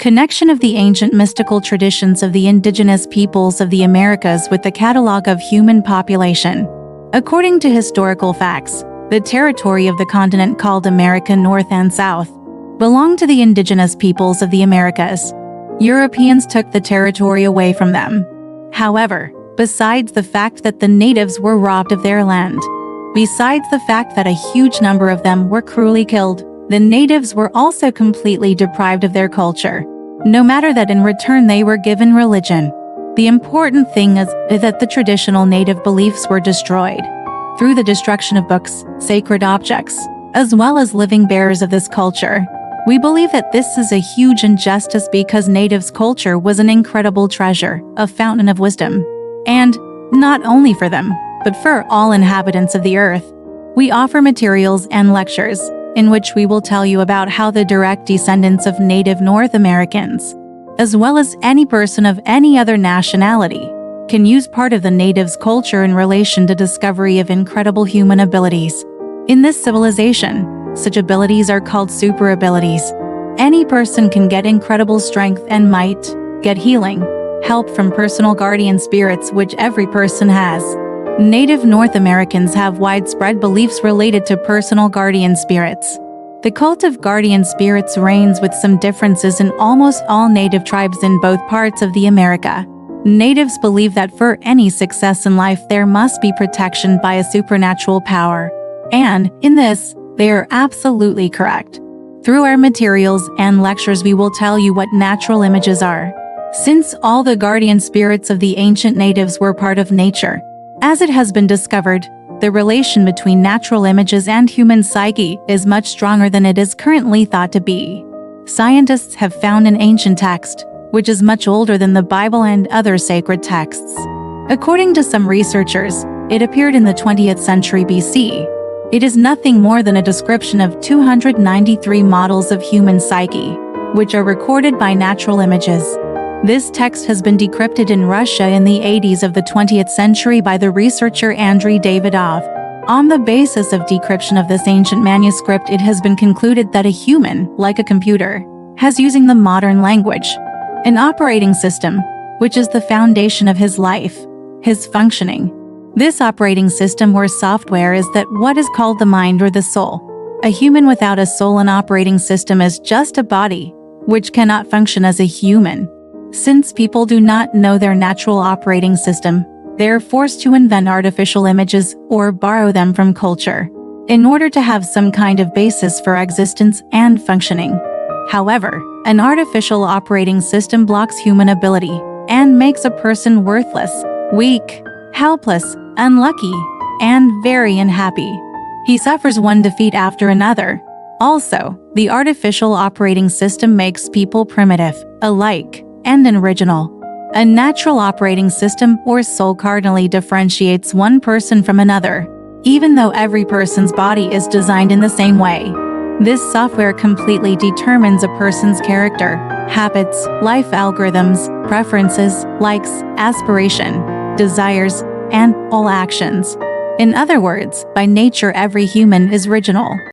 Connection of the ancient mystical traditions of the indigenous peoples of the Americas with the catalog of human population. According to historical facts, the territory of the continent called America North and South belonged to the indigenous peoples of the Americas. Europeans took the territory away from them. However, besides the fact that the natives were robbed of their land, besides the fact that a huge number of them were cruelly killed, the natives were also completely deprived of their culture, no matter that in return they were given religion. The important thing is that the traditional native beliefs were destroyed through the destruction of books, sacred objects, as well as living bearers of this culture. We believe that this is a huge injustice because natives' culture was an incredible treasure, a fountain of wisdom. And not only for them, but for all inhabitants of the earth. We offer materials and lectures in which we will tell you about how the direct descendants of native North Americans, as well as any person of any other nationality, can use part of the natives' culture in relation to discovery of incredible human abilities. In this civilization, such abilities are called super abilities. Any person can get incredible strength and might, get healing, help from personal guardian spirits which every person has. Native North Americans have widespread beliefs related to personal guardian spirits. The cult of guardian spirits reigns with some differences in almost all native tribes in both parts of the America. Natives believe that for any success in life there must be protection by a supernatural power. And, in this, they are absolutely correct. Through our materials and lectures we will tell you what natural images are. Since all the guardian spirits of the ancient natives were part of nature, as it has been discovered, the relation between natural images and human psyche is much stronger than it is currently thought to be. Scientists have found an ancient text, which is much older than the Bible and other sacred texts. According to some researchers, it appeared in the 20th century BC. It is nothing more than a description of 293 models of human psyche, which are recorded by natural images. This text has been decrypted in Russia in the 80s of the 20th century by the researcher Andrei Davidov. On the basis of decryption of this ancient manuscript, it has been concluded that a human, like a computer, has using the modern language, an operating system, which is the foundation of his life, his functioning. This operating system or software is that what is called the mind or the soul. A human without a soul and operating system is just a body, which cannot function as a human. Since people do not know their natural operating system, they are forced to invent artificial images or borrow them from culture in order to have some kind of basis for existence and functioning. However, an artificial operating system blocks human ability and makes a person worthless, weak, helpless, unlucky, and very unhappy. He suffers one defeat after another. Also, the artificial operating system makes people primitive, alike, and unoriginal. A natural operating system or soul cardinally differentiates one person from another, even though every person's body is designed in the same way. This software completely determines a person's character, habits, life algorithms, preferences, likes, aspiration, desires, and all actions. In other words, by nature every human is original.